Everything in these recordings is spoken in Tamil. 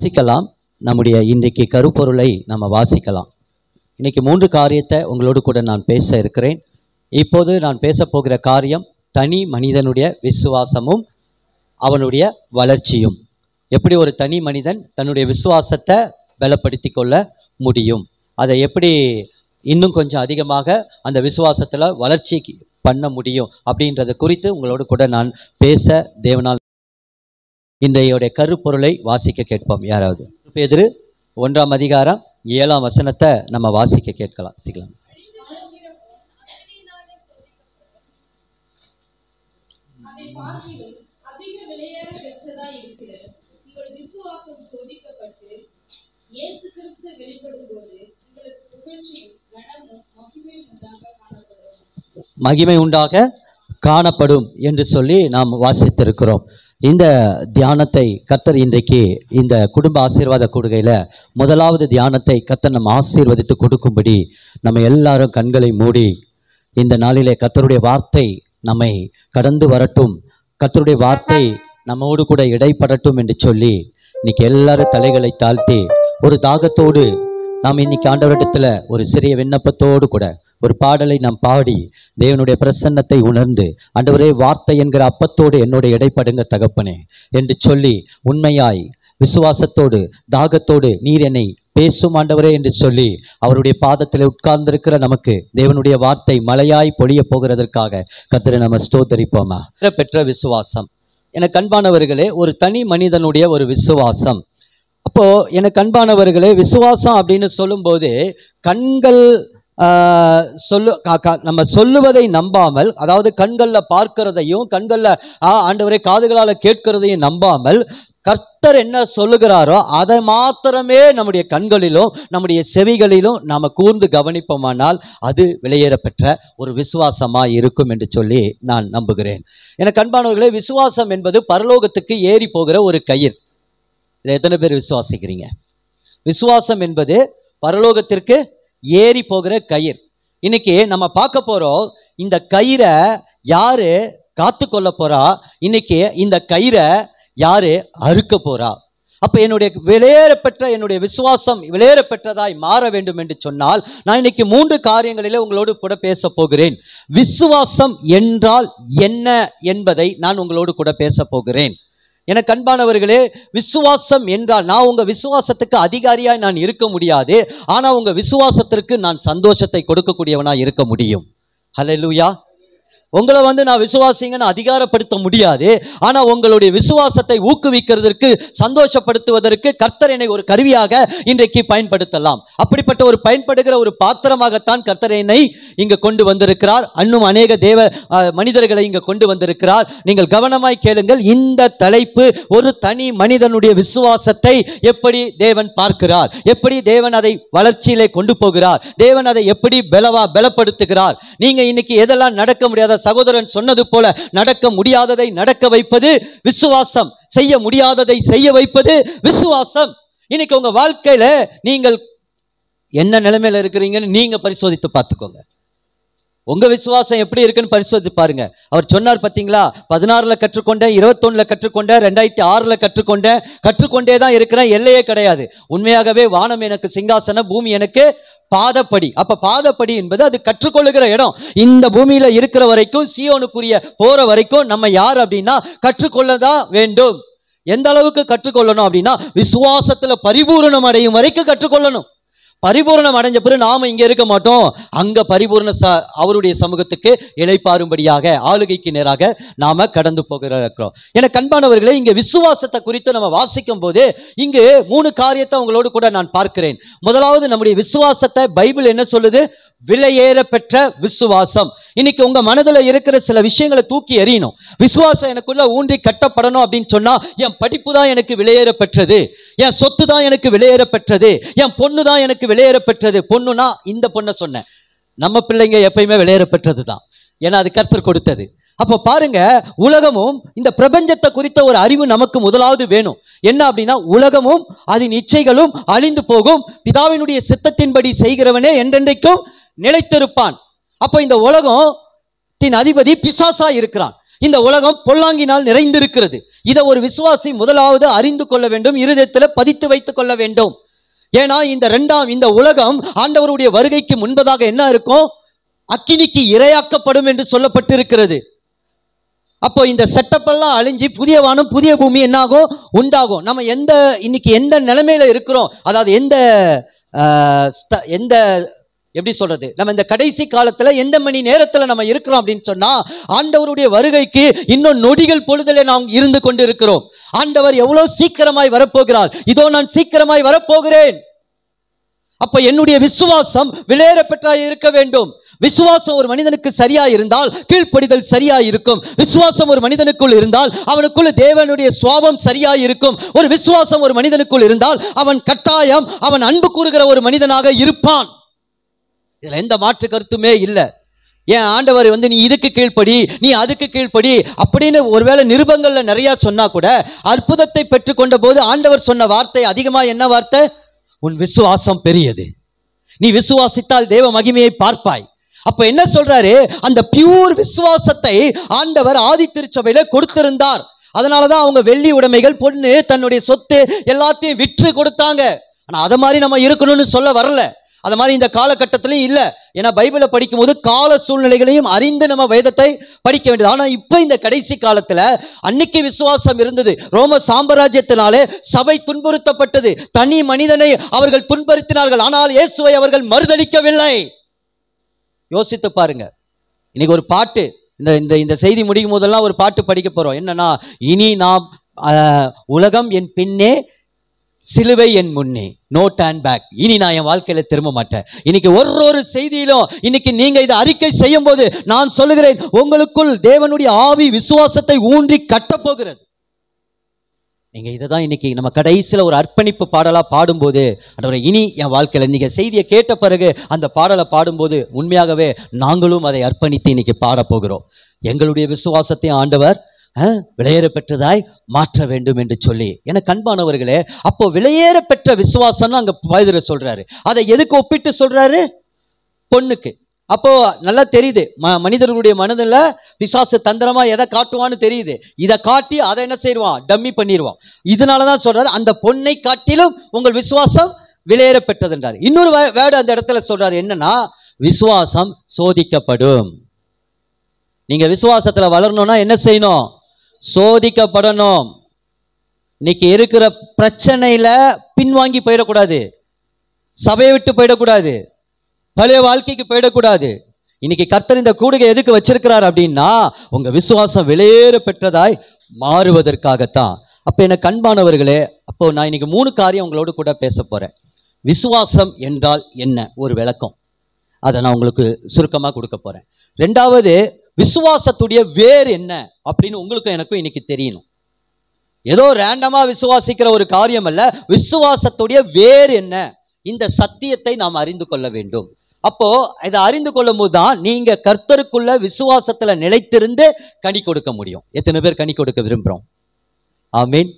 வாசிக்கலாம். நம்முடைய இன்றைக்கு கருப்பொருளை நம்ம வாசிக்கலாம். இன்னைக்கு 3 காரியத்தை உங்களோடு கூட நான் பேச இருக்கிறேன். இப்போது நான் பேச போகிற காரியம் தனி மனிதனுடைய விசுவாசமும் அவனுடைய வளர்ச்சியும். எப்படி ஒரு தனி மனிதன் தன்னுடைய விசுவாசத்தை பலப்படுத்தி கொள்ள முடியும், அதை எப்படி இன்னும் கொஞ்சம் அதிகமாக அந்த விசுவாசத்தில் வளர்ச்சி பண்ண முடியும் அப்படின்றத குறித்து உங்களோடு கூட நான் பேச தேவனால் இன்றைய கருப்பொருளை வாசிக்க கேட்போம். யாராவது பேதுரு 1ஆம் அதிகாரம் 7ஆம் வசனத்தை நம்ம வாசிக்க கேட்கலாம். வாசிக்கலாம். மகிமை உண்டாக காணப்படும் என்று சொல்லி நாம் வாசித்திருக்கிறோம். இந்த தியானத்தை கர்த்தர் இன்றைக்கு இந்த குடும்ப ஆசீர்வாத கூடுகையில் முதலாவது தியானத்தை கர்த்தர் நம்ம ஆசீர்வதித்து கொடுக்கும்படி நம்ம எல்லாரும் கண்களை மூடி இந்த நாளிலே கர்த்தருடைய வார்த்தை நம்மை கடந்து வரட்டும், கர்த்தருடைய வார்த்தை நம்மோடு கூட இடைப்படட்டும் என்று சொல்லி இன்னைக்கு எல்லாரும் தலைகளை தாழ்த்தி ஒரு தாகத்தோடு நாம் இன்னைக்கு ஆண்டவரிடத்துல ஒரு சிறிய விண்ணப்பத்தோடு கூட ஒரு பாடலை நாம் பாடி தேவனுடைய பிரசன்னத்தை உணர்ந்து, ஆண்டவரே வார்த்தை என்கிற அப்பத்தோடு என்னோட இடைப்படுங்க தகப்பனே என்று சொல்லி உண்மையாய் விசுவாசத்தோடு தாகத்தோடு நீர் என்னை பேசும் ஆண்டவரே என்று சொல்லி அவருடைய பாதத்தில் உட்கார்ந்திருக்கிற நமக்கு தேவனுடைய வார்த்தை மழையாய் பொழிய போகிறதற்காக கர்த்தரை நம்ம ஸ்தோத்தரிப்போமா. பெற்ற விசுவாசம் எனக்கு அன்பானவர்களே, ஒரு தனி மனிதனுடைய ஒரு விசுவாசம். அப்போ எனக்கு அன்பானவர்களே, விசுவாசம் அப்படின்னு சொல்லும்போது கண்கள் நம்ம சொல்லுவதை நம்பாமல், அதாவது கண்களில் பார்க்கிறதையும் கண்களில் ஆண்டவரை காதுகளால் கேட்கிறதையும் நம்பாமல் கர்த்தர் என்ன சொல்லுகிறாரோ அதை மாத்திரமே நம்முடைய கண்களிலும் நம்முடைய செவிகளிலும் நாம் கூர்ந்து கவனிப்போமானால் அது விலையேறப்பெற்ற ஒரு விசுவாசமாக இருக்கும் என்று சொல்லி நான் நம்புகிறேன். எனக்கு அன்பானவர்களே, விசுவாசம் என்பது பரலோகத்துக்கு ஏறி போகிற ஒரு கயிறு. இதை எத்தனை பேர் விசுவாசிக்கிறீங்க? விசுவாசம் என்பது பரலோகத்திற்கு ஏறி போகிற கயிறு. இன்னைக்கு நம்ம பார்க்க போறோம், இந்த கயிறை யாரு காத்து கொள்ள போறா, இன்னைக்கு இந்த கயிறை யாரு அறுக்க போறா. அப்ப என்னுடைய விலையேறப்பெற்ற என்னுடைய விசுவாசம் விலையேறப்பெற்றதாய் மாற வேண்டும் என்று சொன்னால் நான் இன்னைக்கு 3 காரியங்களிலே உங்களோடு கூட பேச போகிறேன். விசுவாசம் என்றால் என்ன என்பதை நான் உங்களோடு கூட பேச போகிறேன். எனக்கு அன்பானவர்களே, விசுவாசம் என்றால் நான் உங்க விசுவாசத்துக்கு அதிகாரியாய் நான் இருக்க முடியாது, ஆனா உங்க விசுவாசத்திற்கு நான் சந்தோஷத்தை கொடுக்கக்கூடியவனாய் இருக்க முடியும். ஹல்லேலூயா. உங்களை நான் விசுவாசிங்கன்னு அதிகாரப்படுத்த முடியாது, ஆனா உங்களுடைய விசுவாசத்தை ஊக்குவிக்கிறதற்கு சந்தோஷப்படுத்துவதற்கு கர்த்தர் என்னை ஒரு கருவியாக இன்றைக்கு பயன்படுத்தலாம். அப்படிப்பட்ட ஒரு பயன்படுகிற ஒரு பாத்திரமாகத்தான் கர்த்தர் என்னை இங்க கொண்டு வந்திருக்கிறார். இன்னும் அநேக தேவ மனிதர்களை இங்க கொண்டு வந்திருக்கிறார். நீங்கள் கவனமாய் கேளுங்கள். இந்த தலைப்பு ஒரு தனி மனிதனுடைய விசுவாசத்தை எப்படி தேவன் பார்க்கிறார், எப்படி தேவன் அதை வளர்ச்சியிலே கொண்டு போகிறார், தேவன் அதை எப்படி பலப்படுத்துகிறார். நீங்க இன்னைக்கு எதெல்லாம் நடக்க முடியாத, சகோதரன் சொன்னது போல நடக்க முடியாததை நடக்க வைப்பது விசுவாசம், செய்ய முடியாததை செய்ய வைப்பது விசுவாசம். இன்னைக்கு உங்க வாழ்க்கையில நீங்கள் என்ன நிலைமையில இருக்கிறீங்கன்னு நீங்க பரிசோதித்து பார்த்துக்கோங்க. உங்க விசுவாசம் எப்படி இருக்குன்னு பரிசோதித்து பாருங்க. அவர் சொன்னார் பார்த்தீங்களா, 16ல கற்றுக்கொண்டேன், 21ல கற்றுக்கொண்டேன், 2006ல கற்றுக்கொண்டே தான் இருக்கிறேன், எல்லையே கிடையாது. உண்மையாகவே வானம் எனக்கு சிங்காசனம், பூமி எனக்கு பாதப்படி. அப்ப பாதப்படி என்பது அது கற்றுக்கொள்ளுகிற இடம். இந்த பூமியில இருக்கிற வரைக்கும், சீயோனுக்குரிய போற வரைக்கும் நம்ம யார் அப்படின்னா கற்றுக்கொள்ளதான் வேண்டும். எந்த அளவுக்கு கற்றுக்கொள்ளணும் அப்படின்னா விசுவாசத்துல பரிபூரணம் அடையும் வரைக்கும் கற்றுக்கொள்ளணும். பரிபூர்ணம் அடைஞ்ச பிறகு நாம இங்க இருக்க மாட்டோம், அங்க பரிபூர்ண அவருடைய சமூகத்துக்கு இளைப்பாரும்படியாக ஆளுகைக்கு நேராக நாம கடந்து போகிறோம். எனக்கு அன்பானவர்களே, இங்க விசுவாசத்தை குறித்து நம்ம வாசிக்கும் போது இங்கு 3 காரியத்தை உங்களோடு கூட நான் பார்க்கிறேன். முதலாவது, நம்முடைய விசுவாசத்தை பைபிள் என்ன சொல்லுது? விலையேற பெற்ற விசுவாசம். இன்னைக்கு உங்க மனதில் இருக்கிற சில விஷயங்களை தூக்கி எறியணும். விசுவாசம் எனக்குள்ள ஊன்றி கட்டப்படணும் அப்படின்னு சொன்னா, என் படிப்பு தான் எனக்கு விலையேற பெற்றது, என் சொத்து தான் எனக்கு விலையேற பெற்றது, என் பொண்ணு தான் எனக்கு விலையேற பெற்றது. பொண்ணுனா இந்த பொண்ணை சொன்னேன், நம்ம பிள்ளைங்க எப்பயுமே விலையேற பெற்றது தான், ஏன்னா அது கர்த்தர் கொடுத்தது. அப்ப பாருங்க, உலகமும் இந்த பிரபஞ்சத்தை குறித்த ஒரு அறிவு நமக்கு முதலாவது வேணும். என்ன அப்படின்னா, உலகமும் அதன் இச்சைகளும் அழிந்து போகும், பிதாவினுடைய சித்தத்தின்படி செய்கிறவனே என்றென்றைக்கும் நிலைத்திருப்பான். அப்ப இந்த உலகத்தின் அதிபதி பிசாசா இருக்கிறான். இந்த உலகம் பொல்லாங்கினால் நிறைந்திருக்கிறது. இதை ஒரு விசுவாசி முதலாவது அறிந்து கொள்ள வேண்டும், இருதயத்தில் பதித்து வைத்துக் கொள்ள வேண்டும். ஏன்னா இந்த உலகம் ஆண்டவருடைய வருகைக்கு முன்பதாக என்ன இருக்கும்? அக்கினிக்கு இரையாக்கப்படும் என்று சொல்லப்பட்டிருக்கிறது. அப்போ இந்த செட்டப் எல்லாம் அழிஞ்சு புதிய வானம் புதிய பூமி என்னாகும்? உண்டாகும். நம்ம இன்னைக்கு எந்த நிலைமையில இருக்கிறோம், அதாவது எந்த எப்படி சொல்றது, நம்ம இந்த கடைசி காலத்துல எந்த மணி நேரத்துல நம்ம இருக்கிறோம் அப்படின்னு சொன்னா, ஆண்டவருடைய வருகைக்கு இன்னும் நொடிகள் பொழுதுல நாம் இருந்து கொண்டு இருக்கிறோம். ஆண்டவர் எவ்வளவு சீக்கிரமாய் வரப்போகிறார், இதோ நான் சீக்கிரமாய் வரப்போகிறேன். அப்ப என்னுடைய விசுவாசம் விலையேற பெற்றாய் இருக்க வேண்டும். விசுவாசம் ஒரு மனிதனுக்கு சரியா இருந்தால் கீழ்ப்படிதல் சரியா இருக்கும். விசுவாசம் ஒரு மனிதனுக்குள் இருந்தால் அவனுக்குள் தேவனுடைய சுவாபம் சரியா இருக்கும். ஒரு விசுவாசம் ஒரு மனிதனுக்குள் இருந்தால் அவன் கட்டாயம் அவன் அன்பு கூறுகிற ஒரு மனிதனாக இருப்பான். இதுல எந்த மாற்று கருத்துமே இல்லை. ஏன் ஆண்டவர் நீ இதுக்கு கீழ்ப்படி, நீ அதுக்கு கீழ்ப்படி அப்படின்னு ஒருவேளை நிருபங்கள்ல நிறைய சொன்னா கூட, அற்புதத்தை பெற்றுக்கொண்ட போது ஆண்டவர் சொன்ன வார்த்தை அதிகமா என்ன வார்த்தை? உன் விசுவாசம் பெரியது, நீ விசுவாசித்தால் தேவ மகிமையை பார்ப்பாய். அப்ப என்ன சொல்றாரு? அந்த பியூர் விசுவாசத்தை ஆண்டவர் ஆதி திருச்சபையில கொடுத்திருந்தார். அதனாலதான் அவங்க வெள்ளி உடைமைகள், பொண்ணு, தன்னுடைய சொத்து எல்லாத்தையும் விற்று கொடுத்தாங்க. ஆனா அதை மாதிரி நம்ம இருக்கணும்னு சொல்ல வரல. அது மாதிரி இந்த காலகட்டத்திலையும் இல்லை. ஏன்னா பைபிளை படிக்கும் போது கால சூழ்நிலைகளையும் அறிந்து நம்ம வேதத்தை படிக்க வேண்டியது. ஆனா இப்ப இந்த கடைசி காலத்துல அன்னைக்கு விசுவாசம் இருந்தது. ரோம சாம்ராஜ்யத்தினாலே சபை துன்புறுத்தப்பட்டது. தனி மனிதனை அவர்கள் துன்புறுத்தினார்கள். ஆனால் இயேசுவை அவர்கள் மறுதலிக்கவில்லை. யோசித்து பாருங்க. இன்னைக்கு ஒரு பாட்டு, இந்த செய்தி முடிக்கும் போதெல்லாம் ஒரு பாட்டு படிக்க போறோம். என்னன்னா, இனி நாம் உலகம் என் பின்னே, சிலுவை என் முன்னே, நோ டர்ன் பேக். இனி நான் என் வாழ்க்கையில திரும்ப மாட்டேன். இன்னைக்கு ஒரு செய்தியிலும் இன்னைக்கு நீங்க இதை அறிக்கை செய்யும் போது நான் சொல்லுகிறேன், உங்களுக்குள் தேவனுடைய ஆவி விசுவாசத்தை ஊன்றி கட்டப்போகிறது. நீங்க இதைதான் இன்னைக்கு நம்ம கடைசியில் ஒரு அர்ப்பணிப்பு பாடலா பாடும்போது, ஆண்டவரே இனி என் வாழ்க்கையில நீங்க செய்தியை கேட்ட பிறகு அந்த பாடலை பாடும்போது உண்மையாகவே நாங்களும் அதை அர்ப்பணித்து இன்னைக்கு பாட போகிறோம். எங்களுடைய விசுவாசத்தை ஆண்டவர் விலையேற பெற்றதாய் மாற்ற வேண்டும் என்று சொல்லி. எனக்கு அன்பானவர்களே, அப்போ விலையேற பெற்ற விசுவாசம்னு அங்க பேதுரு சொல்றாரு. அதை எதுக்கு ஒப்பிட்டு சொல்றாரு? பொண்ணுக்கு. அப்போ நல்லா தெரியுது, மனிதர்களுடைய மனதில் பிசாசு தந்திரமா எதை காட்டுவான்னு தெரியுது. இதை காட்டி அதை என்ன செய்வான்? டம்மி பண்ணிடுவான். இதனாலதான் சொல்றாரு, அந்த பொண்ணை காட்டிலும் உங்கள் விசுவாசம் விலையேற பெற்றதுன்றார். இன்னொரு வேர்டு அந்த இடத்துல சொல்றாரு, என்னன்னா, விசுவாசம் சோதிக்கப்படும். நீங்க விசுவாசத்துல வளரணும்னா என்ன செய்யணும்? சோதிக்கப்படணும். இன்னைக்கு இருக்கிற பிரச்சனையில பின்வாங்கி போயிடக்கூடாது, சபையை விட்டு போயிடக்கூடாது, பழைய வாழ்க்கைக்கு போயிடக்கூடாது. இன்னைக்கு கர்த்தர் இந்த கூடுகை எதுக்கு வச்சிருக்கிறார் அப்படின்னா, உங்க விசுவாசம் விலையேற பெற்றதாய் மாறுவதற்காகத்தான். அப்ப எனக்கு அன்பானவர்களே, அப்போ நான் இன்னைக்கு 3 காரியம் உங்களோடு கூட பேச போறேன். விசுவாசம் என்றால் என்ன, ஒரு விளக்கம், அதை நான் உங்களுக்கு சுருக்கமாக கொடுக்க போறேன். 2வது, விசுவாசத்துடைய வேர் என்ன அப்படின்னு உங்களுக்கும் எனக்கும் இன்னைக்கு தெரியணும். ஏதோ ரேண்டமா விசுவாசிக்கிற ஒரு காரியம் அல்ல, விசுவாசத்துடைய வேர் என்ன, இந்த சத்தியத்தை நாம் அறிந்து கொள்ள வேண்டும். அப்போ இதை அறிந்து கொள்ளும் போதுதான் நீங்க கர்த்தருக்குள்ள விசுவாசத்துல நிலைத்திருந்து கனி கொடுக்க முடியும். எத்தனை பேர் கனி கொடுக்க விரும்புறோம்? ஆமீன்,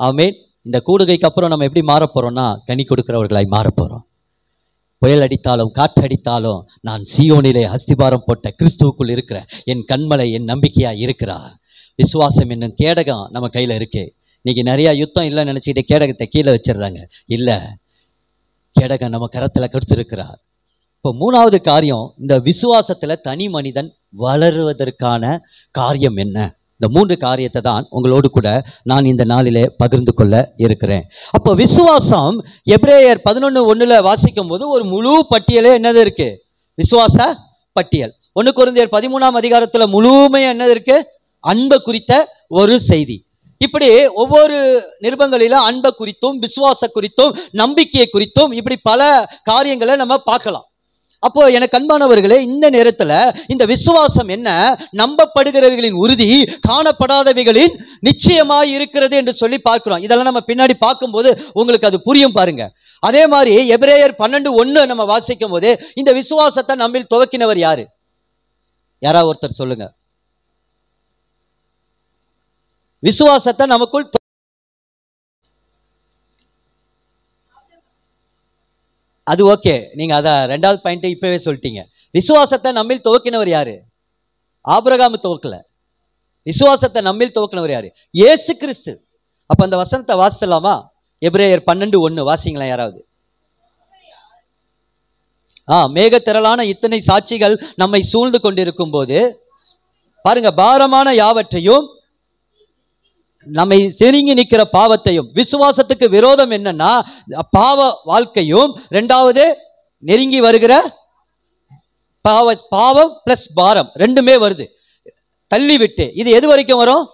ஆமீன். இந்த கூடுகைக்கு அப்புறம் நம்ம எப்படி மாற போறோம்னா, கனி கொடுக்கிறவர்களாய் மாற போறோம். புயல் அடித்தாலும் காற்றடித்தாலும் நான் சீயோனிலே அஸ்திபாரம் போட்ட கிறிஸ்துவுக்குள் இருக்கிற என் கண்மலை என் நம்பிக்கையா இருக்கிறார். விசுவாசம் என்னும் கேடகம் நம்ம கையில இருக்கு. இன்னைக்கு நிறைய யுத்தம் இல்லைன்னு நினைச்சுக்கிட்டு கேடகத்தை கீழே வச்சிடுறாங்க. இல்ல, கேடகம் நம்ம கரத்துல கொடுத்திருக்கிறார். இப்போ 3வது காரியம், இந்த விசுவாசத்துல தனி மனிதன் வளருவதற்கான காரியம் என்ன? இந்த 3 காரியத்தை தான் உங்களோடு கூட நான் இந்த நாளிலே பகிர்ந்து கொள்ள இருக்கிறேன். அப்போ விசுவாசம் எபிரேயர் 11:1 வாசிக்கும் போது ஒரு முழு பட்டியலே என்னது இருக்கு? விசுவாச பட்டியல். 1 கொரிந்தியர் 13ஆம் அதிகாரத்துல முழுமையா என்னது இருக்கு? அன்பை குறித்த ஒரு செய்தி. இப்படி ஒவ்வொரு நிருபங்களில அன்பை குறித்தும் விசுவாச குறித்தும் நம்பிக்கையை குறித்தும் இப்படி பல காரியங்களை நம்ம பார்க்கலாம். அப்போ எனக்கு அன்பானவர்களே, இந்த நேரத்துல இந்த விசுவாசம் என்ன? நம்பப்படுகிறவைகளின் உறுதி, காணப்படாதவைகளின் நிச்சயமாய் இருக்கிறது என்று சொல்லி பார்க்கிறோம். இதெல்லாம் நம்ம பின்னாடி பார்க்கும்போது உங்களுக்கு அது புரியும் பாருங்க. அதே மாதிரி எபிரேயர் 12:1 நம்ம வாசிக்கும் போது இந்த விசுவாசத்தை நம்மில் துவக்கினவர் யாரு? யாராவது ஒருத்தர் சொல்லுங்க. விசுவாசத்தை நமக்குள் அது ஓகே, நீங்க அத 2வது பாயிண்ட் இப்பவே சொல்லிட்டீங்க. விசுவாசத்தை நம்மில் துவக்கினவர் யாரு? ஆபிரகாம் துவக்கல. விசுவாசத்தை நம்மில் துவக்கினவர் யாரு? இயேசு கிறிஸ்து. அப்ப அந்த வசனத்தை வாசிக்கலாமா? எபிரேயர் 12:1 வாசிங்களா யாராவது? மேகத்திரளான இத்தனை சாட்சிகள் நம்மை சூழ்ந்து கொண்டிருக்கும் போது பாருங்க, பாரமான யாவற்றையும் நம்மை நெருங்கி நிற்கிற பாவத்தையும், விசுவாசத்துக்கு விரோதம் என்னன்னா பாவ வாழ்க்கையும், இரண்டாவது நெருங்கி வருகிற பாவம் பிளஸ் பாரம் ரெண்டுமே வருது தள்ளி விட்டு. இது எது வரைக்கும் வரும்?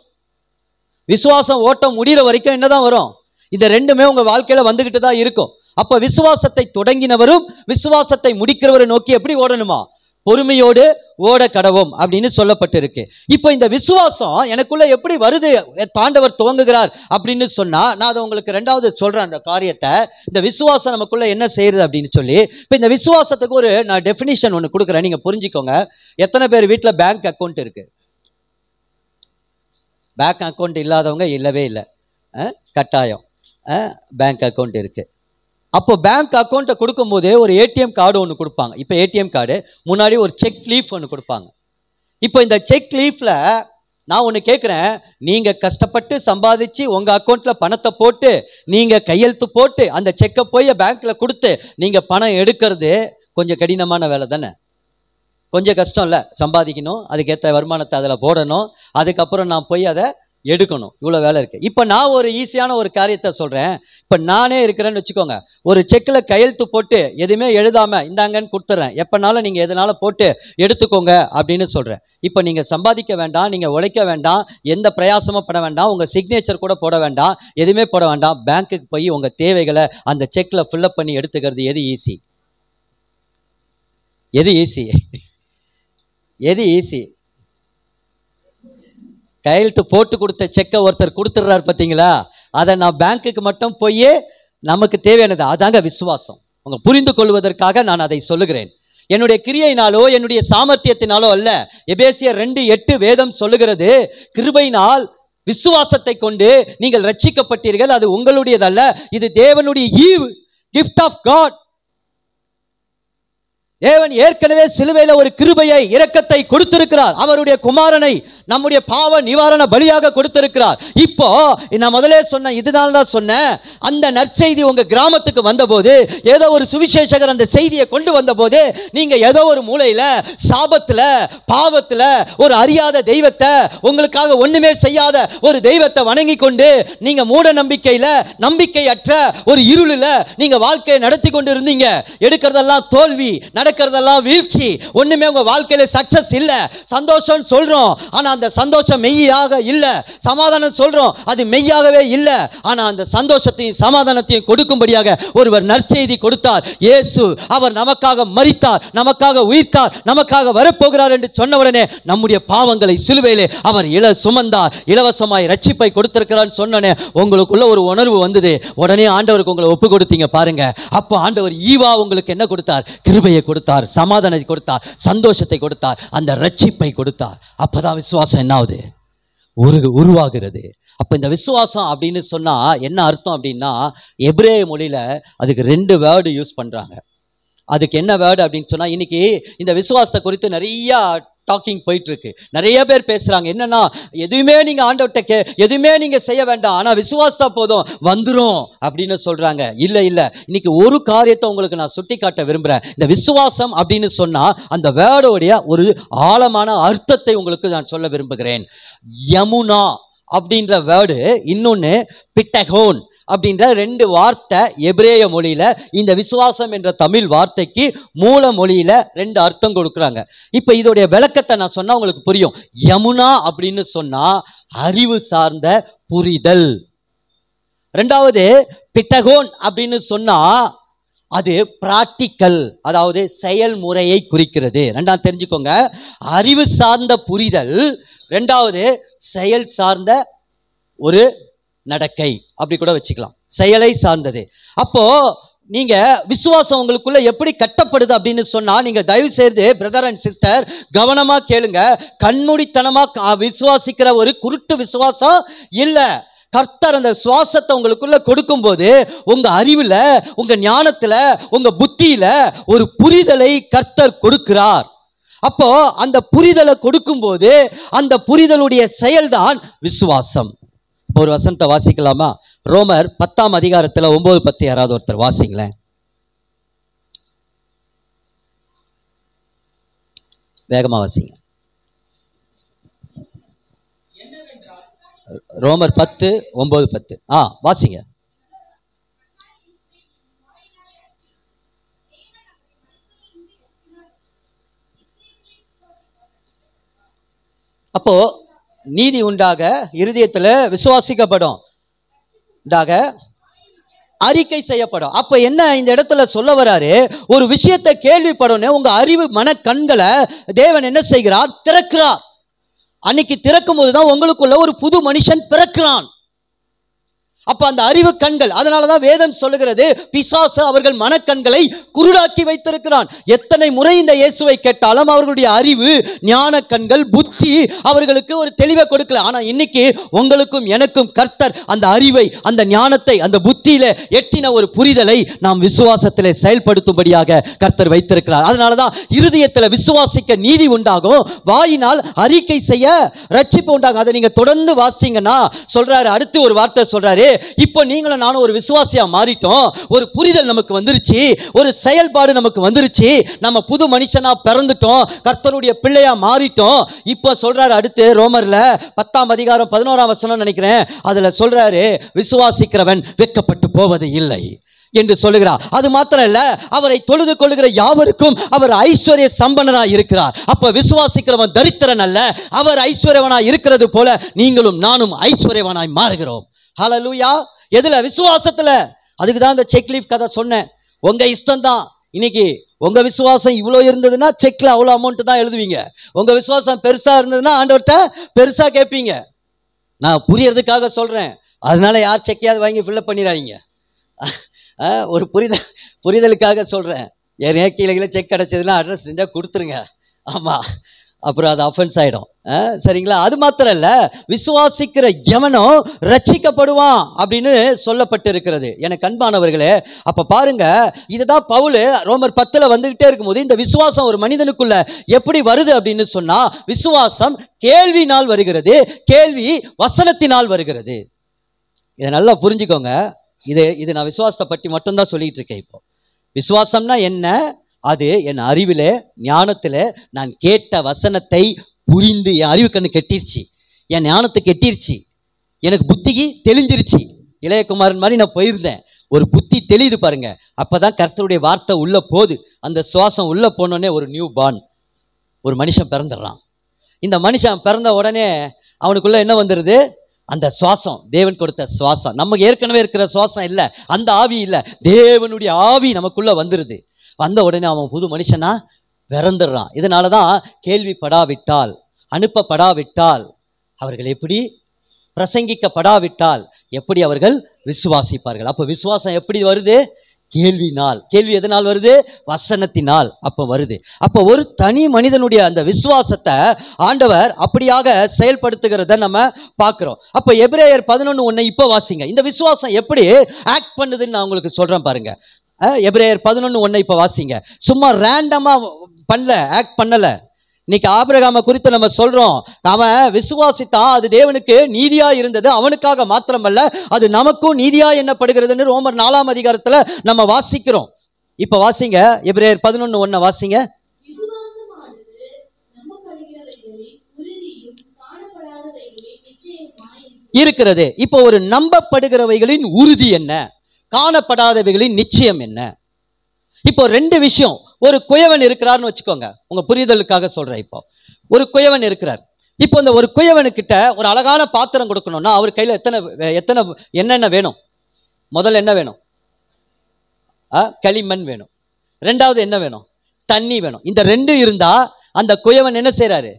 விசுவாசம் ஓட்டம் முடிகிற வரைக்கும் என்னதான் வரும்? இந்த ரெண்டுமே உங்க வாழ்க்கையில வந்துகிட்டு தான் இருக்கும். அப்ப விசுவாசத்தை தொடங்கினவரும் விசுவாசத்தை முடிக்கிறவரை நோக்கி எப்படி ஓடணுமா? பொறுமையோடு ஓட கடவும் அப்படின்னு சொல்லப்பட்டிருக்கு. இப்போ இந்த விசுவாசம் எனக்குள்ள எப்படி வருது, ஆண்டவர் துவங்குகிறார் அப்படின்னு சொன்னா, நான் அதை உங்களுக்கு ரெண்டாவது சொல்றேன் அந்த காரியத்தை. இந்த விசுவாசம் நமக்குள்ள என்ன செய்யறது அப்படின்னு சொல்லி, இப்போ இந்த விசுவாசத்துக்கு ஒரு நான் டெஃபினிஷன் ஒன்று கொடுக்குறேன், நீங்க புரிஞ்சுக்கோங்க. எத்தனை பேர் வீட்டில் பேங்க் அக்கௌண்ட் இருக்கு? பேங்க் அக்கௌண்ட் இல்லாதவங்க இல்லவே இல்லை, கட்டாயம் பேங்க் அக்கௌண்ட் இருக்கு. அப்போ பேங்க் அக்கௌண்ட்டை கொடுக்கும்போது ஒரு ஏடிஎம் கார்டு ஒன்று கொடுப்பாங்க. இப்போ ஏடிஎம் கார்டு முன்னாடி ஒரு செக் லீஃப் ஒன்று கொடுப்பாங்க. இப்போ இந்த செக் லீஃப்ல நான் ஒன்று கேட்குறேன், நீங்கள் கஷ்டப்பட்டு சம்பாதிச்சு உங்கள் அக்கௌண்ட்டில் பணத்தை போட்டு நீங்கள் கையெழுத்து போட்டு அந்த செக்கை போய் பேங்க்கில் கொடுத்து நீங்கள் பணம் எடுக்கிறது கொஞ்சம் கடினமான வேலை தானே? கொஞ்சம் கஷ்டம் இல்லை? சம்பாதிக்கணும், அதுக்கேற்ற வருமானத்தை அதில் போடணும், அதுக்கப்புறம் நான் போய் அதை எடுக்கணும், இவ்வளோ வேலை இருக்குது. இப்போ நான் ஒரு ஈஸியான ஒரு காரியத்தை சொல்கிறேன். இப்போ நானே இருக்கிறேன்னு வச்சுக்கோங்க, ஒரு செக்கில் கையெழுத்து போட்டு எதுவுமே எழுதாமல் இந்தாங்கன்னு கொடுத்துட்றேன், எப்போனாலும் நீங்கள் எதனாலும் போட்டு எடுத்துக்கோங்க அப்படின்னு சொல்கிறேன். இப்போ நீங்கள் சம்பாதிக்க வேண்டாம், நீங்கள் உழைக்க வேண்டாம், எந்த பிரயாசமும் பட வேண்டாம், உங்கள் சிக்னேச்சர் கூட போட வேண்டாம், எதுவுமே போட வேண்டாம், பேங்க்குக்கு போய் உங்கள் தேவைகளை அந்த செக்கில் ஃபில்லப் பண்ணி எடுத்துக்கிறது எது ஈஸி? எது ஈஸி? எது ஈஸி? கையெழுத்து போட்டு கொடுத்த செக்கை ஒருத்தர் கொடுத்துட்றாரு பார்த்தீங்களா, அதை நான் பேங்க்குக்கு மட்டும் போய் நமக்கு தேவையானது, அதாங்க விசுவாசம். உங்க புரிந்து கொள்வதற்காக நான் அதை சொல்லுகிறேன். என்னுடைய கிரியையினாலோ என்னுடைய சாமர்த்தியத்தினாலோ அல்ல. எபேசியர் 2:8 வேதம் சொல்லுகிறது, கிருபையினால் விசுவாசத்தை கொண்டு நீங்கள் ரட்சிக்கப்பட்டீர்கள், அது உங்களுடையதல்ல, இது தேவனுடைய ஈவு, கிஃப்ட் ஆஃப் காட். தேவன் ஏற்கனவே சிலுவையில ஒரு கிருபையை, இரக்கத்தை கொடுத்திருக்கிறார். அவருடைய குமாரனை நம்முடைய பாவ நிவாரண பலியாக கொடுத்திருக்கிறார். இப்போ நான் முதலே சொன்ன, இதுதான் தான் சொன்னேன், அந்த நற்செய்தி உங்க கிராமத்துக்கு வந்தபோது, ஏதோ ஒரு சுவிசேஷகர் அந்த செய்தியை கொண்டு வந்தபோது, நீங்க ஏதோ ஒரு மூலையில சாபத்துல பாவத்துல ஒரு அறியாத தெய்வத்தை, உங்களுக்காக ஒண்ணுமே செய்யாத ஒரு தெய்வத்தை வணங்கி கொண்டு நீங்க மூட நம்பிக்கையில, நம்பிக்கையற்ற ஒரு இருளில நீங்க வாழ்க்கையை நடத்தி கொண்டு இருந்தீங்க. எடுக்கிறதெல்லாம் தோல்வி, நடக்கிறதெல்லாம் வீழ்ச்சி, ஒண்ணுமே உங்க வாழ்க்கையில சக்சஸ் இல்ல. சந்தோஷம் சொல்றோம், ஆனா அந்த சந்தோஷம் மெய்யாக இல்ல. சமாதானம் சொல்றோம், அது மெய்யாகவே இல்ல. ஆனா அந்த சந்தோஷத்தையும் சமாதானத்தையும் கொடுக்கும்படியாக ஒருவர் நற்செய்தி கொடுத்தார். இயேசு, அவர் நமக்காக மரித்தார், நமக்காக உயிர்த்தார், நமக்காக வரப்போகிறார் என்று சொன்னவுடனே நம்முடைய பாவங்களை சிலுவையிலே அவர் சுமந்தார், இலவசமாய் ரட்சிப்பை கொடுத்திருக்கிறார் சொன்னனே உங்களுக்குள்ள ஒரு உணர்வு வந்தது. உடனே ஆண்டவருக்கு உங்களை ஒப்பு கொடுத்தீங்க பாருங்க. அப்போ ஆண்டவர் ஈவா உங்களுக்கு என்ன கொடுத்தார்? கிருபையை கொடுத்தார், சமாதானத்தை கொடுத்தார், சந்தோஷத்தை கொடுத்தார், அந்த ரட்சிப்பை கொடுத்தார். அப்பதான் விசுவாசம் என்ன ஆகுது? உருவாகிறது. அப்ப இந்த விசுவாசம் அப்படின்னு சொன்னா என்ன அர்த்தம் அப்படின்னா, எபிரேய மொழியில அதுக்கு 2 வேர்டு யூஸ் பண்றாங்க. அதுக்கு என்ன வேர்டு அப்படின்னு சொன்னா, இன்னைக்கு இந்த விசுவாசத்தை குறித்து நிறைய டாக்கிங் போயிட்டு இருக்கு. நிறைய பேர் பேசுறாங்க, என்னன்னா எதுவுமே நீங்க ஆண்டவர்கிட்ட எதுவுமே நீங்க செய்ய வேண்டாம், ஆனா விசுவாசத்தா போதும் வந்துரும் அப்படின்னு சொல்றாங்க. இல்ல இல்ல, இன்னைக்கு ஒரு காரியத்தை உங்களுக்கு நான் சுட்டி காட்ட விரும்புறேன். இந்த விசுவாசம் அப்படின்னு சொன்னா அந்த வேர்டோடைய ஒரு ஆழமான அர்த்தத்தை உங்களுக்கு நான் சொல்ல விரும்புகிறேன். யமுனா அப்படின்ற வேர்டு, இன்னொன்னு பிட்டகோன் அப்படின்ற 2 வார்த்தை எபிரேய மொழியில இந்த விசுவாசம் என்ற தமிழ் வார்த்தைக்கு மூல மொழியில 2 அர்த்தம் கொடுக்குறாங்க. இப்ப இதோடைய விளக்கத்தை நான் சொன்னா உங்களுக்கு புரியும். யமுனா அப்படின்னு சொன்னா அறிவு சார்ந்த புரிதல். ரெண்டாவது பிட்டகோன் அப்படின்னு சொன்னா அது பிராக்டிக்கல், அதாவது செயல்முறையை குறிக்கிறது. ரெண்டாவது தெரிஞ்சுக்கோங்க, அறிவு சார்ந்த புரிதல், ரெண்டாவது செயல் சார்ந்த ஒரு நடக்கை, அப்படி கூட வச்சுக்கலாம், செயலை சார்ந்தது. அப்போ நீங்க விசுவாசம் உங்களுக்குள்ள எப்படி கட்டப்படுது அப்படின்னு சொன்னா, நீங்க தயவு செய்து பிரதர் அண்ட் சிஸ்டர் கவனமா கேளுங்க. கண்மூடித்தனமா விசுவாசிக்கிற ஒரு குருட்டு விசுவாசம் இல்ல. கர்த்தர் அந்த சுவாசத்தை உங்களுக்குள்ள கொடுக்கும் போது உங்க அறிவுல, உங்க ஞானத்துல, உங்க புத்தியில ஒரு புரிதலை கர்த்தர் கொடுக்கிறார். அப்போ அந்த புரிதலை கொடுக்கும்போது அந்த புரிதலுடைய செயல்தான் விசுவாசம். இப்போ ஒரு வசனத்தை வாசிக்கலாமா? ரோமர் 10ஆம் அதிகாரத்தில் 9-10 யாராவது ஒருத்தர் வாசிங்களேன். வேகமா வாசிங்க. ரோமர் 10:9-10 வாசிங்க. அப்போ நீதி உண்டாக இருதயத்துல விசுவாசிக்கப்படும், அறிக்கை செய்யப்படும். அப்ப என்ன இந்த இடத்துல சொல்ல வராரு? ஒரு விஷயத்தை கேள்விப்படணும், உங்க அறிவு மன கண்களை தேவன் என்ன செய்கிறார்? திறக்கிறார். அன்னைக்கு திறக்கும் போதுதான் உங்களுக்குள்ள ஒரு புது மனுஷன் பிறக்கிறான். அப்ப அந்த அறிவு கண்கள், அதனாலதான் வேதம் சொல்லுகிறது, பிசாசு அவர்கள் மனக்கண்களை குருடாக்கி வைத்திருக்கிறான். எத்தனை முறை இந்த இயேசுவை கேட்டாலும் அவர்களுடைய அறிவு, ஞான கண்கள், புத்தி அவர்களுக்கு ஒரு தெளிவை கொடுக்கல. ஆனா இன்னைக்கு உங்களுக்கும் எனக்கும் கர்த்தர் அந்த அறிவை, அந்த ஞானத்தை, அந்த புத்தியில எட்டின ஒரு புரிதலை நாம் விசுவாசத்திலே செயல்படுத்தும்படியாக கர்த்தர் வைத்திருக்கிறார். அதனாலதான் இருதயத்தில் விசுவாசிக்க நீதி உண்டாகும், வாயினால் அறிக்கை செய்ய ரட்சிப்பு உண்டாகும். அதை நீங்க தொடர்ந்து வாசிங்கன்னா சொல்றாரு. அடுத்து ஒரு வார்த்தை சொல்றாரு, இப்போ நீங்களும் நானும் ஒரு விசுவாசியா மாறிட்டோம், ஒரு புரிதல் நமக்கு வந்துருச்சு, ஒரு செயல்பாடு நமக்கு வந்துருச்சு, நம்ம புது மனுஷனா பிறந்துட்டோம், கர்த்தருடைய பிள்ளையா மாறிட்டோம். இப்போ சொல்றாரு அடுத்து ரோமர்ல 10ஆம் அதிகாரம் 11ஆம் வசனம் நினைக்கிறேன், அதுல சொல்றாரு, விசுவாசிக்கிறவன் வெட்கப்பட்டு போவது இல்லை என்று சொல்லுகிறார். அது மாத்திரம் இல்ல, அவரை தொழுது கொள்ளுகிற யாவருக்கும் அவர் ஐஸ்வர்ய சம்பன்னராய் இருக்கிறார். அப்ப விசுவாசிக்கிறவன் தரித்திரன் அல்ல, அவர் ஐஸ்வர்யவனாய் இருக்கிறது போல நீங்களும் நானும் ஐஸ்வர்யவனாய் மாறுகிறோம். ஹல்லேலூயா. எதுல? விசுவாசத்துல. அதுக்கு தான் இந்த செக் லீஃப் கதை சொன்னேன். உங்க இஷ்டம் தான். இன்னைக்கு உங்க விசுவாசம் இவ்வளோ இருந்ததுன்னா செக்ல அவ்வளோ அமௌண்ட் தான் எழுதுவீங்க. உங்க விசுவாசம் பெருசா இருந்ததுன்னா ஆண்டவர்கிட்ட பெருசா கேட்பீங்க. நான் புரியறதுக்காக சொல்றேன். அதனால யார் செக்கையாவது வாங்கி ஃபில்லப் பண்ணிடாதீங்க. ஒரு புரிதலுக்காக சொல்றேன். என் கீழே செக் கிடைச்சதுன்னா அட்ரஸ் செஞ்சா கொடுத்துருங்க. ஆமா, அப்புறம் அது அஃபென்ஸ் ஆயிடும். சரிங்களா? அது மாத்திரம் இல்ல, விசுவாசிக்கிற எவனும் ரட்சிக்கப்படுவான் அப்படின்னு சொல்லப்பட்டு இருக்கிறது. எனக்கு அன்பானவர்களே, அப்ப பாருங்க, இதுதான் பவுல் ரோமர் 10 வந்துகிட்டே இருக்கும்போது இந்த விசுவாசம் ஒரு மனிதனுக்குள்ள எப்படி வருது அப்படின்னு சொன்னா, விசுவாசம் கேள்வினால் வருகிறது, கேள்வி வசனத்தினால் வருகிறது. இதை நல்லா புரிஞ்சுக்கோங்க. இது நான் விசுவாசத்தை பற்றி மட்டும்தான் சொல்லிட்டு இருக்கேன். இப்போ விசுவாசம்னா என்ன? அது என் அறிவிலே, ஞானத்திலே நான் கேட்ட வசனத்தை புரிந்து, என் அறிவு கண்ணு கெட்டிருச்சு, என் ஞானத்தை கெட்டிருச்சு, எனக்கு புத்திக்கு தெளிஞ்சிருச்சு. இளையகுமாரன் மாதிரி நான் போயிருந்தேன், ஒரு புத்தி தெளியுது பாருங்க. அப்பதான் கர்த்தருடைய வார்த்தை உள்ள போகுது. அந்த சுவாசம் உள்ள போனோடனே ஒரு நியூ பார்ன், ஒரு மனுஷன் பிறந்துடுறான். இந்த மனுஷன் பிறந்த உடனே அவனுக்குள்ள என்ன வந்துடுது? அந்த சுவாசம், தேவன் கொடுத்த சுவாசம். நமக்கு ஏற்கனவே இருக்கிற சுவாசம் இல்லை, அந்த ஆவி இல்லை, தேவனுடைய ஆவி நமக்குள்ள வந்துடுது. வந்த உடனே அவன் புது மனுஷனா பிறந்துடுறான். இதனாலதான் கேள்விப்படாவிட்டால், அனுப்பப்படாவிட்டால், அவர்கள் எப்படி பிரசங்கிக்கப்படாவிட்டால் எப்படி அவர்கள் விசுவாசிப்பார்கள்? அப்ப விசுவாசம் எப்படி வருது? கேள்வினால். கேள்வி எதனால் வருது? வசனத்தினால் அப்ப வருது. அப்ப ஒரு தனி மனிதனுடைய அந்த விசுவாசத்தை ஆண்டவர் அப்படியாக செயல்படுத்துகிறத நம்ம பார்க்கிறோம். அப்ப எபிரேயர் 11:1 இப்ப வாசிங்க. இந்த விசுவாசம் எப்படி ஆக்ட் பண்ணுதுன்னு நான் உங்களுக்கு சொல்றேன் பாருங்க. எபிரேயர் 11:1 இப்ப வாசிங்க. சும்மா ரேண்டமா பண்ணல, ஆக்ட் பண்ணல. இன்னைக்கு ஆபிரகாமை குறித்து நம்ம சொல்றோம், அவன் விசுவாசித்தான், அது தேவனுக்கு நீதியா இருந்தது, அவனுக்காக மாத்திரமல்ல அது நமக்கும் நீதியா எண்ணப்படுகிறதுன்னு ரோமர் 4ஆம் அதிகாரத்துல நம்ம வாசிக்கிறோம். இப்ப வாசிங்க, எபிரேயர் 11:1 வாசிங்க. இருக்கிறது. இப்போ ஒரு நம்பப்படுகிறவைகளின் உறுதி என்ன, காணப்படாதவைகளின் நிச்சயம் என்ன? இப்போ ரெண்டு விஷயம். ஒரு குயவன் இருக்கிறார்னு வச்சுக்கோங்க, உங்க புரிதலுக்காக சொல்றேன். இப்போ ஒரு குயவன் இருக்கிறார். இப்போ இந்த ஒரு குயவனுக்கிட்ட ஒரு அழகான பாத்திரம் கொடுக்கணும்னா அவர் கையில எத்தனை என்னென்ன வேணும்? முதல்ல என்ன வேணும்? களிமண் வேணும். ரெண்டாவது என்ன வேணும்? தண்ணி வேணும். இந்த ரெண்டு இருந்தா அந்த குயவன் என்ன செய்யறாரு?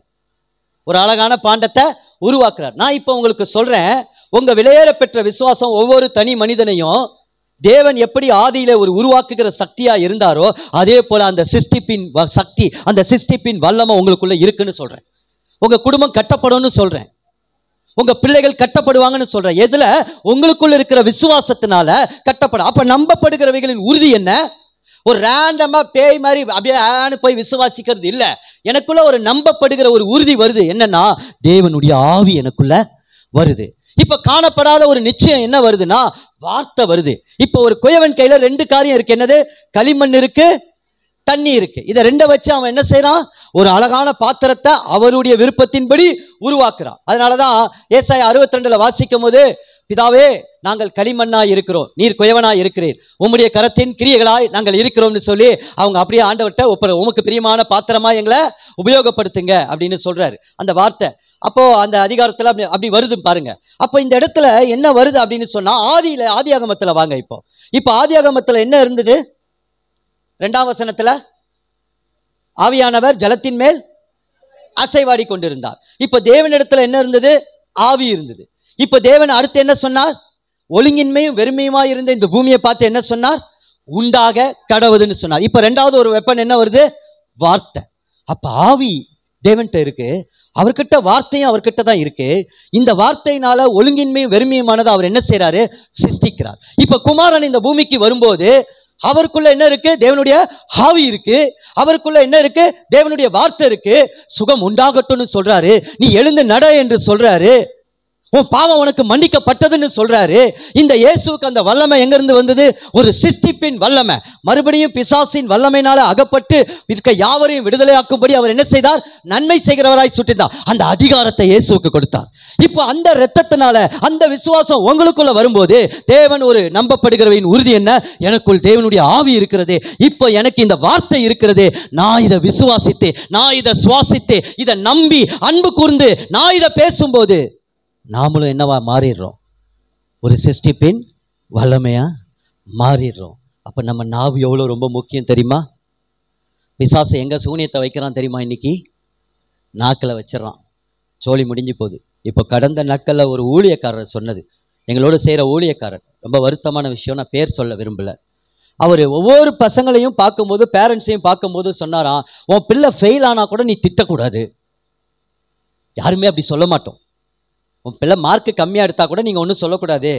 ஒரு அழகான பாண்டத்தை உருவாக்குறார். நான் இப்போ உங்களுக்கு சொல்றேன், உங்க விலையேற பெற்ற விசுவாசம் ஒவ்வொரு தனி மனிதனையும் தேவன் எப்படி ஆதியில ஒரு உருவாக்குகிற சக்தியா இருந்தாரோ அதே போல அந்த சிருஷ்டிப்பின் சக்தி, அந்த சிருஷ்டிப்பின் வல்லமை உங்களுக்குள்ள இருக்குன்னு சொல்றேன். உங்க குடும்பம் கட்டப்படும்னு சொல்றேன், உங்க பிள்ளைகள் கட்டப்படுவாங்கன்னு சொல்றேன். எதுல? உங்களுக்குள்ள இருக்கிற விசுவாசத்தினால கட்டப்படும். அப்ப நம்பப்படுகிறவைகளின் உறுதி என்ன? ஒரு ரேண்டமா பேய் மாதிரி அப்படியே போய் விசுவாசிக்கிறது இல்ல. எனக்குள்ள ஒரு நம்பப்படுகிற ஒரு உறுதி வருது. என்னன்னா, தேவனுடைய ஆவி எனக்குள்ள வருது. இப்ப காணப்படாத ஒரு நிச்சயம் என்ன வருதுன்னா, வார்த்தை வருது. இப்ப ஒரு குயவன் கையில 2 காரியம் இருக்கு. என்னது? களிமண் இருக்கு, தண்ணி இருக்கு. இதை 2 வச்சு அவன் என்ன செய்யறான்? ஒரு அழகான பாத்திரத்தை அவருடைய விருப்பத்தின்படி உருவாக்குறான். அதனாலதான் ஏசாயா 62 வாசிக்கும் போது, பிதாவே நாங்கள் களிமண்ணாய் இருக்கிறோம், நீர் குயவனாய் இருக்கிறீர், உம்முடைய கரத்தின் கிரியைகளாய் நாங்கள் இருக்கிறோம்னு சொல்லி அவங்க அப்படியே ஆண்டவர்கிட்ட உமக்கு பிரியமான பாத்திரமா எங்களை உபயோகப்படுத்துங்க அப்படின்னு சொல்றாரு அந்த வார்த்தை. அப்போ அந்த அதிகாரத்துல அப்படி வருது பாருங்க. அப்போ இந்த இடத்துல என்ன வருது அப்படின்னு சொன்னா, ஆதியாகமத்துல வாங்க. இப்போ ஆதியாகமத்துல என்ன இருந்தது? 2ஆம் வசனத்துல ஆவியானவர் ஜலத்தின் மேல் அசைவாடி கொண்டிருந்தார். இப்ப தேவனிடத்துல என்ன இருந்தது? ஆவி இருந்தது. இப்ப தேவன் அடுத்து என்ன சொன்னார்? ஒழுங்கின்மையும் வெறுமையுமா இருந்த இந்த பூமியை பார்த்து என்ன சொன்னார்? உண்டாக கடவுதுன்னு சொன்னார். இப்ப 2வது ஒரு வெப்பன் என்ன வருது? வார்த்தை. அப்ப ஆவி தேவன்கிட்ட இருக்கு, அவர்கிட்ட வார்த்தையும் அவர்கிட்ட தான் இருக்கு. இந்த வார்த்தையினால ஒழுங்கின்மையும் வெறுமையுமானதை அவர் என்ன செய்யறாரு? சிருஷ்டிக்கிறார். இப்ப குமாரன் இந்த பூமிக்கு வரும்போது அவருக்குள்ள என்ன இருக்கு? தேவனுடைய ஆவி இருக்கு. அவருக்குள்ள என்ன இருக்கு? தேவனுடைய வார்த்தை இருக்கு. சுகம் உண்டாகட்டும்னு சொல்றாரு. நீ எழுந்து நட என்று சொல்றாரு. உன் பாவம் உனக்கு மன்னிக்கப்பட்டதுன்னு சொல்றாரு. இந்த இயேசுவுக்கு அந்த வல்லமை எங்க இருந்து வந்தது? ஒரு சிருஷ்டிப்பின் வல்லமை. மறுபடியும் பிசாசின் வல்லமையினால அகப்பட்டு இருக்க யாவரையும் விடுதலையாக்கும்படி அவர் என்ன செய்தார்? நன்மை செய்கிறவராய் சுட்டினார். அந்த அதிகாரத்தை இயேசுவுக்கு கொடுத்தார். இப்போ அந்த இரத்தத்தினால அந்த விசுவாசம் உங்களுக்குள்ள வரும்போது, தேவன் ஒரு நம்பப்படுகிறவையின் உறுதி என்ன? எனக்குள் தேவனுடைய ஆவி இருக்கிறது. இப்போ எனக்கு இந்த வார்த்தை இருக்கிறது. நான் இதை விசுவாசித்து, நான் இதை சுவாசித்து, இதை நம்பி அன்பு கூர்ந்து நான் இதை பேசும்போது நாமளும் என்னவா மாறிடுறோம்? ஒரு சிருஷ்டிப்பின் வல்லமையா மாறிடுறோம். அப்ப நம்ம நாவு எவ்வளவு ரொம்ப முக்கியம் தெரியுமா? பிசாசு எங்க சூனியத்தை வைக்கிறான் தெரியுமா? இன்னைக்கு நாக்கில் வச்சிடறான். சோழி முடிஞ்சு போகுது. இப்போ கடந்த நாட்கள்ல ஒரு ஊழியக்காரர் சொன்னது, எங்களோட செய்கிற ஊழியக்காரர், ரொம்ப வருத்தமான விஷயம், நான் பேர் சொல்ல விரும்பல. அவர் ஒவ்வொரு பசங்களையும் பார்க்கும்போது, பேரண்ட்ஸையும் பார்க்கும்போது சொன்னாராம், உன் பிள்ளை ஃபெயில் ஆனா கூட நீ திட்டக்கூடாது. யாருமே அப்படி சொல்ல மாட்டோம். உன் பிள்ளை மார்க்கு கம்மியாக எடுத்தா கூட நீங்கள் ஒன்றும் சொல்லக்கூடாது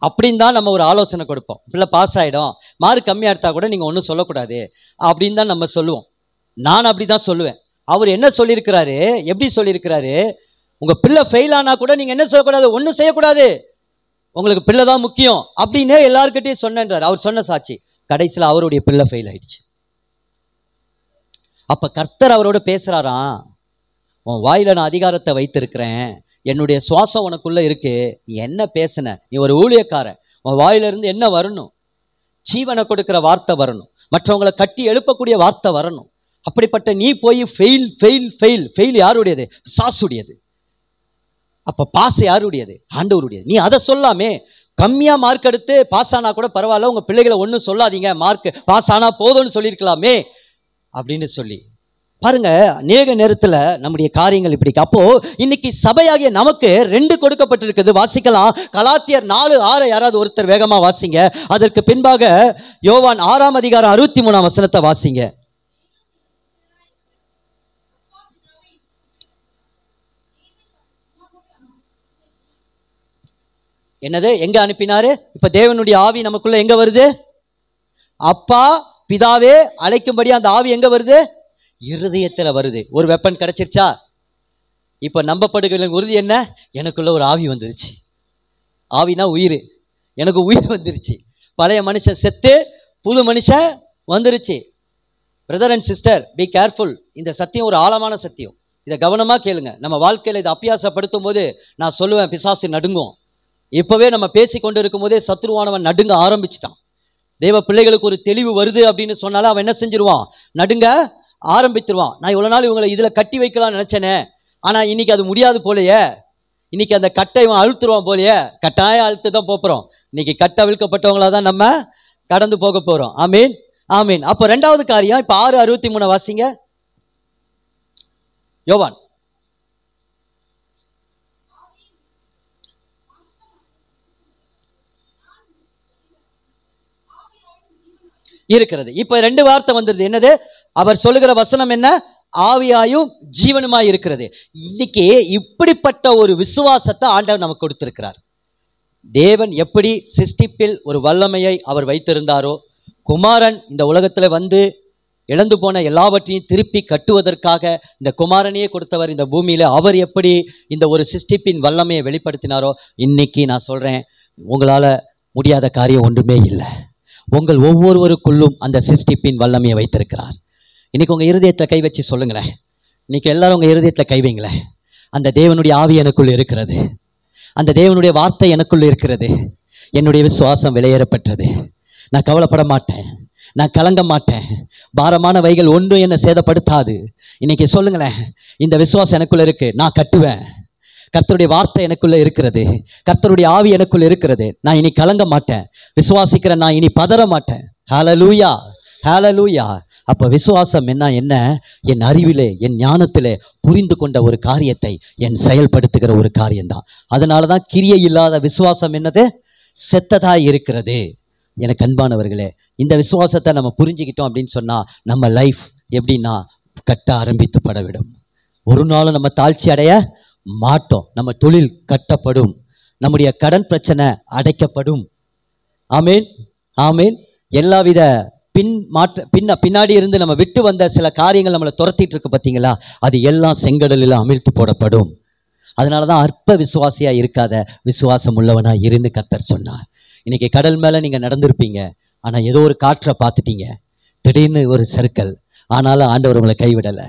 அப்படின்னு தான் நம்ம ஒரு ஆலோசனை கொடுப்போம். பிள்ளை பாஸ் ஆகிடும், மார்க் கம்மியாக எடுத்தா கூட நீங்கள் ஒன்றும் சொல்லக்கூடாது அப்படின்னு தான் நம்ம சொல்லுவோம். நான் அப்படி தான் சொல்லுவேன். அவர் என்ன சொல்லியிருக்கிறாரு? எப்படி சொல்லியிருக்கிறாரு? உங்கள் பிள்ளை ஃபெயில் ஆனால் கூட நீங்கள் என்ன சொல்லக்கூடாது? ஒன்றும் செய்யக்கூடாது, உங்களுக்கு பிள்ளை தான் முக்கியம் அப்படின்னே எல்லாருக்கிட்டையும் சொன்னேன்றார். அவர் சொன்ன சாட்சி, கடைசியில் அவருடைய பிள்ளை ஃபெயில் ஆயிடுச்சு. அப்போ கர்த்தர் அவரோட பேசுகிறாராம், உன் வாயில நான் அதிகாரத்தை வைத்திருக்கிறேன், என்னுடைய சுவாசம் உனக்குள்ள இருக்கு, நீ என்ன பேசுன? நீ ஒரு ஊழியக்காரன், உன் வாயிலிருந்து என்ன வரணும்? ஜீவனை கொடுக்கிற வார்த்தை வரணும், மற்றவங்களை கட்டி எழுப்பக்கூடிய வார்த்தை வரணும். அப்படிப்பட்ட நீ போய் ஃபெயில் ஃபெயில் ஃபெயில் ஃபெயில் யாருடையது? சாசுடையது. அப்ப பாஸ் யாருடையது? ஆண்டவருடையது. நீ அதை சொல்லாமே. கம்மியா மார்க் எடுத்து பாஸ் ஆனா கூட பரவாயில்ல, உங்க பிள்ளைகளை ஒன்றும் சொல்லாதீங்க, மார்க் பாஸ் ஆனா போதும்னு சொல்லியிருக்கலாமே அப்படின்னு சொல்லி பாருங்க. அநேக நேரத்தில் நம்முடைய காரியங்கள் இப்படி. அப்போ இன்னைக்கு சபையாகிய நமக்கு 2 கொடுக்கப்பட்டிருக்குது. வாசிக்கலாம். கலாத்தியர் 4:6 யாராவது ஒருத்தர் வேகமா வாசிங்க. அதற்கு பின்பாக யோவான் 6ஆம் அதிகாரம் 63ஆம் வசனத்தை வாசிங்க. என்னது? எங்க அனுப்பினாரு? இப்ப தேவனுடைய ஆவி நமக்குள்ள எங்க வருது? அப்பா பிதாவே அழைக்கும்படி அந்த ஆவி எங்க வருது? இருதயத்தில் வருது. ஒரு வெப்பன் கிடைச்சிருச்சா? இப்ப நம்பப்படுகிற உறுதி என்ன? எனக்குள்ள ஒரு ஆவி வந்துருச்சு. ஆவினா உயிர். எனக்கு உயிர் வந்துருச்சு. பழைய மனுஷன் செத்து புது மனுஷன் வந்துருச்சு. Brother and sister, be careful. இந்த சத்தியம் ஒரு ஆழமான சத்தியம். இதை கவனமா கேளுங்க. நம்ம வாழ்க்கையில இதை அபியாசப்படுத்தும் போது நான் சொல்லுவேன், பிசாசு நடுங்கும். இப்பவே நம்ம பேசி கொண்டு இருக்கும் போதே சத்ருவானவன் நடுங்க ஆரம்பிச்சுட்டான். தேவ பிள்ளைகளுக்கு ஒரு தெளிவு வருது அப்படின்னு சொன்னாலும் அவன் என்ன செஞ்சிருவான்? நடுங்க ஆரம்பித்துருவான். நான் இவ்வளவு நாள் இவங்களை இதுல கட்டி வைக்கலாம்னு நினைச்சேனே, ஆனா இன்னைக்கு அது முடியாது போலையே, இன்னைக்கு அந்த கட்டை இவன் அழுத்துருவான் போலையே, கட்டாயம் அழுத்து தான் போறோம். இன்னைக்கு கட்டை அவிழ்க்கப்பட்டவங்களா தான் நம்ம கடந்து போக போறோம். ஆமீன், ஆமீன். அப்போ 2வது காரியம், இப்ப 6:63 வாசிங்க. யோவான். இருக்கிறது. இப்ப 2 வார்த்தை வந்துருது. என்னது? அவர் சொல்லுகிற வசனம் என்ன? ஆவியாயும் ஜீவனுமாய் இருக்கிறது. இன்னைக்கு இப்படிப்பட்ட ஒரு விசுவாசத்தை ஆண்டவர் நமக்கு கொடுத்திருக்கிறார். தேவன் எப்படி சிருஷ்டிப்பில் ஒரு வல்லமையை அவர் வைத்திருந்தாரோ, குமாரன் இந்த உலகத்துல வந்து இழந்து போன எல்லாவற்றையும் திருப்பி கட்டுவதற்காக இந்த குமாரனையே கொடுத்தவர் இந்த பூமியில. அவர் எப்படி இந்த ஒரு சிருஷ்டிப்பின் வல்லமையை வெளிப்படுத்தினாரோ, இன்னைக்கு நான் சொல்றேன், உங்களால முடியாத காரியம் ஒன்றுமே இல்லை. உங்கள் ஒவ்வொருவருக்குள்ளும் அந்த சிருஷ்டிப்பின் வல்லமையை வைத்திருக்கிறார். இன்னைக்கு உங்க இருதயத்தில் கை வச்சு சொல்லுங்களேன். இன்னைக்கு எல்லாரும் உங்க இருதயத்தில் கை வைங்களேன். அந்த தேவனுடைய ஆவி எனக்குள் இருக்கிறது, அந்த தேவனுடைய வார்த்தை எனக்குள் இருக்கிறது, என்னுடைய விசுவாசம் விலையேறப்பட்டது. நான் கவலைப்பட மாட்டேன், நான் கலங்க மாட்டேன், பாரமான வைகள் ஒன்றும் என்னை சேதப்படுத்தாது. இன்னைக்கு சொல்லுங்களேன், இந்த விசுவாசம் எனக்குள்ள இருக்கு, நான் கட்டுவேன். கர்த்தருடைய வார்த்தை எனக்குள்ள இருக்கிறது, கர்த்தருடைய ஆவி எனக்குள்ள இருக்கிறது, நான் இனி கலங்க மாட்டேன். விசுவாசிக்கிறேன், நான் இனி பதற மாட்டேன். ஹல்லேலூயா, ஹல்லேலூயா. அப்ப விசுவாசம் என்ன? என் அறிவிலே, என் ஞானத்திலே புரிந்து கொண்ட ஒரு காரியத்தை என் செயல்படுத்துகிற ஒரு காரியம்தான். அதனாலதான் கிரியை இல்லாத விசுவாசம் என்னது? செத்ததா இருக்கிறது. எனக்கு அன்பானவர்களே, இந்த விசுவாசத்தை நம்ம புரிஞ்சுக்கிட்டோம் அப்படின்னு சொன்னா நம்ம லைஃப் எப்படின்னா கட்ட ஆரம்பித்து படவிடும். ஒரு நாளும் நம்ம தாழ்ச்சி அடைய மாட்டோம். நம்ம தொழில் கட்டப்படும், நம்முடைய கடன் பிரச்சனை அடைக்கப்படும். ஆமேன், ஆமேன். எல்லாவித பின்னாடி இருந்து நம்ம விட்டு வந்த சில காரியங்கள் நம்மளை துரத்திட்டு இருக்கு பார்த்தீங்களா, அது எல்லாம் செங்கடலில் அமிழ்த்து போடப்படும். அதனாலதான் அற்ப விசுவாசியா இருக்காத, விசுவாசம் உள்ளவனா இருன்னு கர்த்தர் சொன்னார். இன்னைக்கு கடல் மேல நீங்க நடந்திருப்பீங்க, ஆனா ஏதோ ஒரு காற்றை பார்த்துட்டீங்க, திடீர்னு ஒரு சறுக்கல், ஆனாலும் ஆண்டவர் உங்களை கைவிடலை,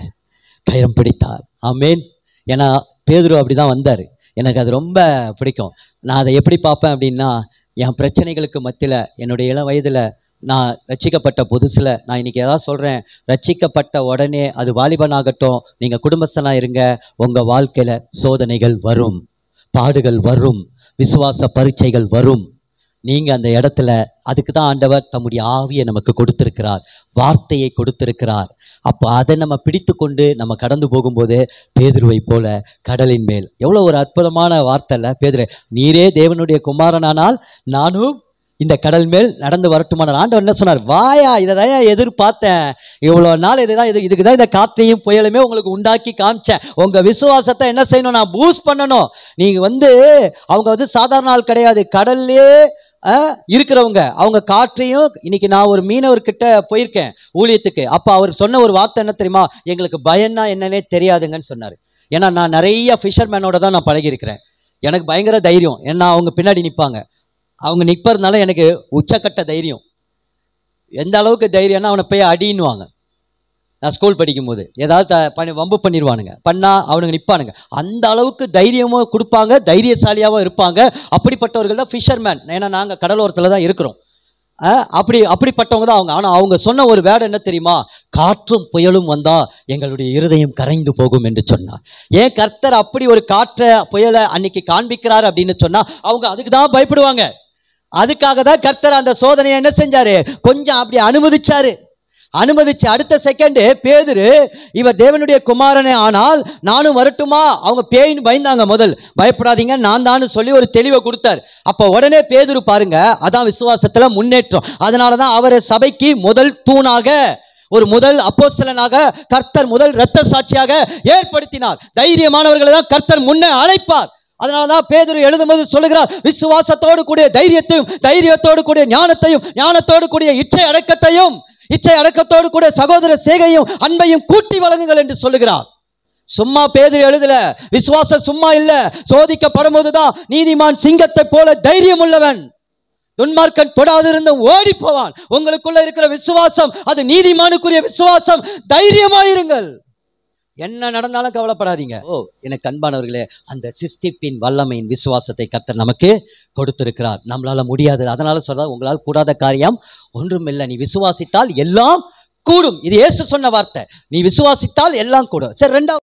கயிறம் பிடித்தார். ஆமேன். ஏன்னா பேதுரு அப்படிதான் வந்தார். எனக்கு அது ரொம்ப பிடிக்கும். நான் அதை எப்படி பார்ப்பேன் அப்படின்னா, என் பிரச்சனைகளுக்கு மத்தியில் என்னுடைய இளம் வயதில் நான் ரட்சிக்கப்பட்ட புதுசில், நான் இன்னைக்கு ஏதாவது சொல்கிறேன், ரட்சிக்கப்பட்ட உடனே அது வாலிபனாகட்டும், நீங்கள் குடும்பஸ்தனாக இருங்க, உங்கள் வாழ்க்கையில் சோதனைகள் வரும், பாடுகள் வரும், விசுவாச பரீட்சைகள் வரும். நீங்கள் அந்த இடத்துல, அதுக்கு தான் ஆண்டவர் தம்முடைய ஆவியை நமக்கு கொடுத்திருக்கிறார், வார்த்தையை கொடுத்திருக்கிறார். அப்போ அதை நம்ம பிடித்து கொண்டு நம்ம கடந்து போகும்போது பேதுருவை போல கடலின் மேல், எவ்வளோ ஒரு அற்புதமான வார்த்தை இல்லை? பேதுரு, நீரே தேவனுடைய குமாரனானால் நானும் இந்த கடல் மேல் நடந்து வரட்டுமான. ஆண்டவர் என்ன சொன்னார்? வாயா, இதை தான் எதிர்பார்த்தேன், இவ்வளோ நாள் இதுக்கு தான் இந்த காற்றையும் புயலுமே உங்களுக்கு உண்டாக்கி காமிச்சேன். உங்கள் விசுவாசத்தை என்ன செய்யணும்? நான் பூஸ்ட் பண்ணணும். நீங்கள் அவங்க சாதாரண ஆள் கிடையாது, கடல்லே இருக்கிறவங்க. அவங்க காற்றையும், இன்னைக்கு நான் ஒரு மீனவர்கிட்ட போயிருக்கேன் ஊழியத்துக்கு. அப்போ அவர் சொன்ன ஒரு வார்த்தை என்ன தெரியுமா? எங்களுக்கு பயம்னா என்னன்னே தெரியாதுங்கன்னு சொன்னார். ஏன்னா நான் நிறைய ஃபிஷர்மேனோட தான் நான் பழகியிருக்கிறேன். எனக்கு பயங்கர தைரியம், ஏன்னா அவங்க பின்னாடி நிற்பாங்க, அவங்க நிற்பறதுனால எனக்கு உச்சக்கட்ட தைரியம். எந்த அளவுக்கு தைரியம்னா, அவனை போய் அடின்னுவாங்க. நான் ஸ்கூல் படிக்கும்போது ஏதாவது வம்பு பண்ணிடுவானுங்க, பண்ணால் அவனுங்க நிற்பானுங்க. அந்த அளவுக்கு தைரியமும் கொடுப்பாங்க, தைரியசாலியாகவும் இருப்பாங்க. அப்படிப்பட்டவர்கள் தான் ஃபிஷர்மேன். ஏன்னா நாங்கள் கடலோரத்தில் தான் இருக்கிறோம். அப்படிப்பட்டவங்க தான் அவங்க. ஆனால் அவங்க சொன்ன ஒரு வேர்டு என்ன தெரியுமா? காற்றும் புயலும் வந்தால் எங்களுடைய இருதயம் கரைந்து போகும் என்று சொன்னார். ஏன் கர்த்தர் அப்படி ஒரு காற்றை புயலை அன்னைக்கு காண்பிக்கிறார் அப்படின்னு சொன்னால் அவங்க அதுக்கு தான் பயப்படுவாங்க. அதுக்காக தான் கர்த்தர் அந்த சோதனையை என்ன செஞ்சாரு? கொஞ்சம் அப்படி அனுமதிச்சு அடுத்த செகண்டு பேதுரு, இவர் தேவனுடைய குமாரனே ஆனால் நானும் வரட்டுமா? அவங்க பேயின்னு பயந்தாங்க. முதல் பயப்படாதீங்க, நான் தான் சொல்லி ஒரு தெளிவை கொடுத்தார். அப்போ உடனே பேதுரு பாருங்க, அதான் விசுவாசத்துல முன்னேற்றம். அதனாலதான் அவரை சபைக்கு முதல் தூணாக, ஒரு முதல் அப்போஸ்தலனாக கர்த்தர் முதல் இரத்த சாட்சியாக ஏற்படுத்தினார். தைரியமானவர்களை தான் கர்த்தர் முன்னே அழைப்பார். அதனாலதான் பேதுரு எழுதும்போது சொல்லுகிறார், விசுவாசத்தோடு கூடிய தைரியத்தோடு கூடிய ஞானத்தையும், ஞானத்தோடு கூடிய இச்சை அடக்கத்தோடு கூட சகோதர சேகையும் அன்பையும் கூட்டி வழங்குங்கள் என்று சொல்லுகிறார். சும்மா பேதுரு எழுதல, விசுவாசம் சும்மா இல்ல. சோதிக்கப்படும் போதுதான் நீதிமான் சிங்கத்தை போல தைரியம் உள்ளவன், துன்மார்க்கன் தொடாதிருந்த ஓடி போவான். உங்களுக்குள்ள இருக்கிற விசுவாசம் அது நீதிமானுக்குரிய விசுவாசம். தைரியமாயிருங்கள், என்ன நடந்தாலும் கவலைப்படாதீங்க. எனக்கு அன்பானவர்களே, அந்த சிருஷ்டிப்பின் வல்லமையின் விசுவாசத்தை கர்த்தர் நமக்கு கொடுத்திருக்கிறார். நம்மளால முடியாது, அதனால சொல்ற, உங்களால் கூடாத காரியம் ஒன்றுமில்லை, நீ விசுவாசித்தால் எல்லாம் கூடும். இது இயேசு சொன்ன வார்த்தை, நீ விசுவாசித்தால் எல்லாம் கூடும். சரி, ரெண்டாவது